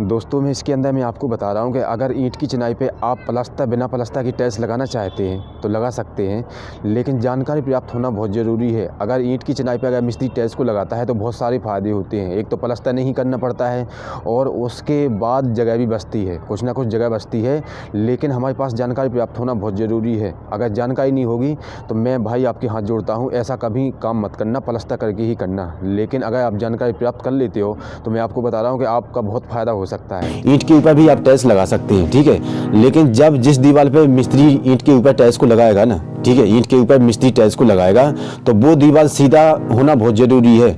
दोस्तों मैं इसके अंदर मैं आपको बता रहा हूँ कि अगर ईंट की चिनाई पे आप प्लास्टर बिना प्लास्टर की टाइल्स लगाना चाहते हैं तो लगा सकते हैं, लेकिन जानकारी प्राप्त होना बहुत ज़रूरी है। अगर ईंट की चिनाई पे अगर मिस्त्री टाइल्स को लगाता है तो बहुत सारे फ़ायदे होते हैं। एक तो प्लास्टर नहीं करना पड़ता है और उसके बाद जगह भी बचती है, कुछ ना कुछ जगह बचती है, लेकिन हमारे पास जानकारी प्राप्त होना बहुत ज़रूरी है। अगर जानकारी नहीं होगी तो मैं भाई आपके हाथ जोड़ता हूँ, ऐसा कभी काम मत करना, प्लास्टर करके ही करना। लेकिन अगर आप जानकारी प्राप्त कर लेते हो तो मैं आपको बता रहा हूँ कि आपका बहुत फ़ायदा हो सकता है। ईंट के ऊपर भी आप टाइल्स लगा सकते हैं, ठीक है, लेकिन जब जिस दीवार पे मिस्त्री ईंट के ऊपर टाइल्स को लगाएगा ना, ठीक है, ईंट के ऊपर मिस्त्री टाइल्स को लगाएगा तो वो दीवार सीधा होना बहुत ज़रूरी है।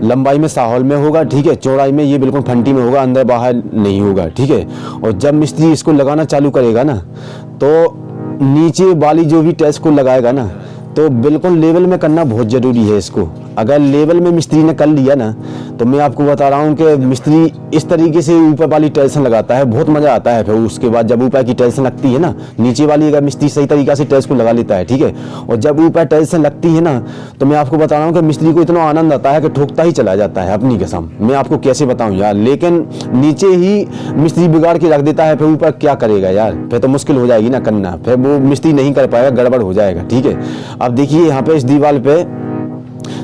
लंबाई में साहौल में होगा, ठीक है, चौड़ाई में ये बिल्कुल फंटी में होगा, अंदर बाहर नहीं होगा, ठीक है। और जब मिस्त्री इसको लगाना चालू करेगा ना तो नीचे वाली जो भी टाइल्स को लगाएगा ना तो बिल्कुल लेवल में करना बहुत ज़रूरी है इसको। अगर लेवल में मिस्त्री ने कर लिया ना तो मैं आपको बता रहा हूँ कि मिस्त्री इस तरीके से ऊपर वाली टाइल्स लगाता है, बहुत मज़ा आता है। फिर उसके बाद जब ऊपर की टाइल्स लगती है ना, नीचे वाली अगर मिस्त्री सही तरीक़ा से टाइल्स को लगा लेता है, ठीक है, और जब ऊपर टाइल्स लगती है ना तो मैं आपको बता रहा हूँ कि मिस्त्री को इतना आनंद आता है कि ठोकता ही चला जाता है अपनी कसम। मैं आपको कैसे बताऊँ यार, लेकिन नीचे ही मिस्त्री बिगाड़ के रख देता है, फिर ऊपर क्या करेगा यार, फिर तो मुश्किल हो जाएगी ना करना, फिर वो मिस्त्री नहीं कर पाएगा, गड़बड़ हो जाएगा, ठीक है। अब देखिए यहाँ पे इस दीवार पे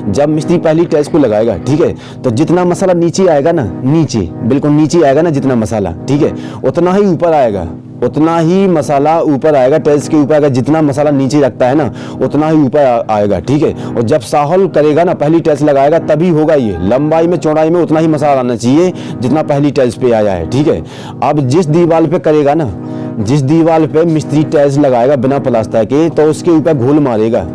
जब मिस्त्री पहली टाइल्स को लगाएगा, ठीक है, तो जितना मसाला नीचे आएगा ना, नीचे बिल्कुल नीचे आएगा ना जितना मसाला, ठीक है, उतना ही ऊपर आएगा, उतना ही मसाला ऊपर आएगा। टाइल्स के ऊपर अगर जितना मसाला नीचे रखता है ना उतना ही ऊपर आएगा, ठीक है। और जब साहौल करेगा ना, पहली टाइल्स लगाएगा तभी होगा ये। लंबाई में चौड़ाई में उतना ही मसाला आना चाहिए जितना पहली टाइल्स पे आया है, ठीक है। अब जिस दीवार पे करेगा ना, जिस दीवार पे मिस्त्री टाइल्स लगाएगा बिना प्लास्टर के, तो उसके ऊपर घोल मारेगा,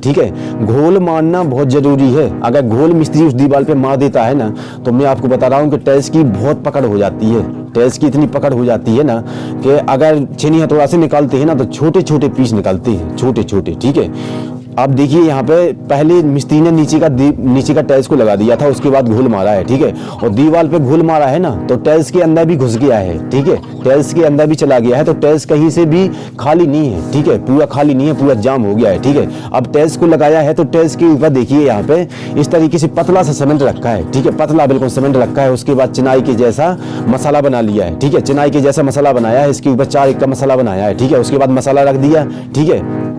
ठीक है। घोल मारना बहुत ज़रूरी है। अगर घोल मिस्त्री उस दीवार पे मार देता है ना तो मैं आपको बता रहा हूँ कि टाइल्स की बहुत पकड़ हो जाती है। टाइल्स की इतनी पकड़ हो जाती है ना कि अगर छेनी हथौड़ा से निकालते हैं ना तो छोटे छोटे पीस निकलते हैं, छोटे छोटे, ठीक है। अब देखिए यहाँ पे पहले मिस्त्री ने नीचे का टाइल्स को लगा दिया था, उसके बाद घोल मारा है, ठीक है, और दीवार पे घोल मारा है ना तो टाइल्स के अंदर भी घुस गया है, ठीक है, टाइल्स के अंदर भी चला गया है, तो टाइल्स कहीं से भी खाली नहीं है, ठीक है, पूरा खाली नहीं है, पूरा जाम हो गया है, ठीक है। अब टाइल्स को लगाया है तो टाइल्स के ऊपर देखिए यहाँ पे इस तरीके से पतला सा सीमेंट रखा है, ठीक है, पतला बिल्कुल सीमेंट रखा है। उसके बाद चिनाई के जैसा मसाला बना लिया है, ठीक है, चिनाई के जैसा मसाला बनाया है, इसके ऊपर 4 का मसाला बनाया है, ठीक है। उसके बाद मसाला रख दिया, ठीक है,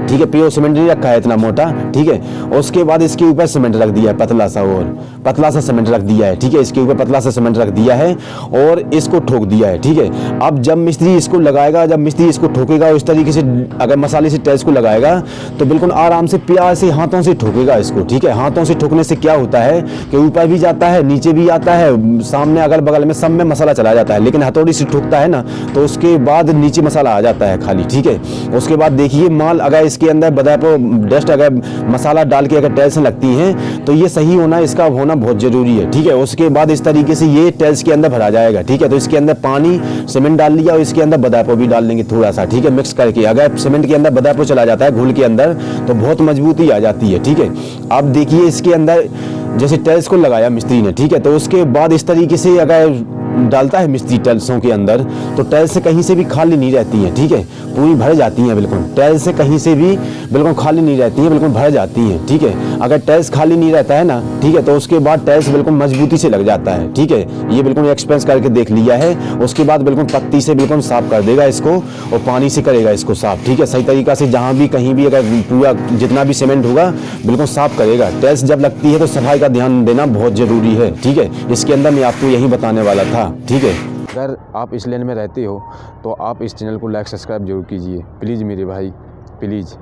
ठीक है, प्योर सीमेंट नहीं रखा है इतना मोटा, ठीक है। उसके बाद इसके ऊपर सीमेंट रख दिया है, पतला सा, और पतला सा सीमेंट रख दिया है, ठीक है, इसके ऊपर पतला सा सीमेंट रख दिया है और इसको ठोक दिया है, ठीक है। अब जब मिस्त्री इसको लगाएगा, जब मिस्त्री इसको ठोकेगा इस तरीके से, अगर मसाले से टाइल्स को लगाएगा तो बिल्कुल आराम से प्यार से हाथों से ठोकेगा इसको, ठीक है। हाथों से ठोकने से क्या होता है कि ऊपर भी जाता है, नीचे भी आता है, सामने अगल बगल में सब में मसाला चला जाता है, लेकिन हथौड़ी से ठोकता है ना तो उसके बाद नीचे मसाला आ जाता है खाली, ठीक है। उसके बाद देखिए माल अगर इसके अंदर बदापो डस्ट अगर मसाला डाल के अगर टाइल्स लगती हैं तो ये सही होना, इसका होना बहुत जरूरी है, ठीक है। उसके बाद इस तरीके से ये टाइल्स के अंदर भरा जाएगा, ठीक है। तो इसके अंदर पानी सीमेंट डाल लिया और इसके अंदर बदापो भी डाल लेंगे थोड़ा सा, ठीक है, मिक्स करके। अगर सीमेंट के अंदर बदापो चला जाता है घोल के अंदर तो बहुत मजबूती आ जाती है, ठीक है। अब देखिए इसके अंदर जैसे टाइल्स को लगाया मिस्त्री ने, ठीक है, तो उसके बाद इस तरीके से अगर डालता है मिस्त्री टाइल्सों के अंदर तो टाइल्स से कहीं से भी खाली नहीं रहती है, ठीक है, पूरी भर जाती हैं बिल्कुल। टाइल्स से कहीं से भी बिल्कुल खाली नहीं रहती है, बिल्कुल भर जाती हैं, ठीक है। अगर टाइल्स खाली नहीं रहता है ना, ठीक है, तो उसके बाद टाइल्स बिल्कुल मजबूती से लग जाता है, ठीक है। ये बिल्कुल एक्सपेंस करके देख लिया है। उसके बाद बिल्कुल पत्ती से बिल्कुल साफ कर देगा इसको और पानी से करेगा इसको साफ, ठीक है, सही तरीका से। जहाँ भी कहीं भी अगर पूरा जितना भी सीमेंट होगा बिल्कुल साफ करेगा। टाइल्स जब लगती है तो सफाई का ध्यान देना बहुत जरूरी है, ठीक है। इसके अंदर मैं आपको यही बताने वाला था, ठीक है। अगर आप इस लाइन में रहते हो तो आप इस चैनल को लाइक सब्सक्राइब जरूर कीजिए, प्लीज़ मेरे भाई, प्लीज़।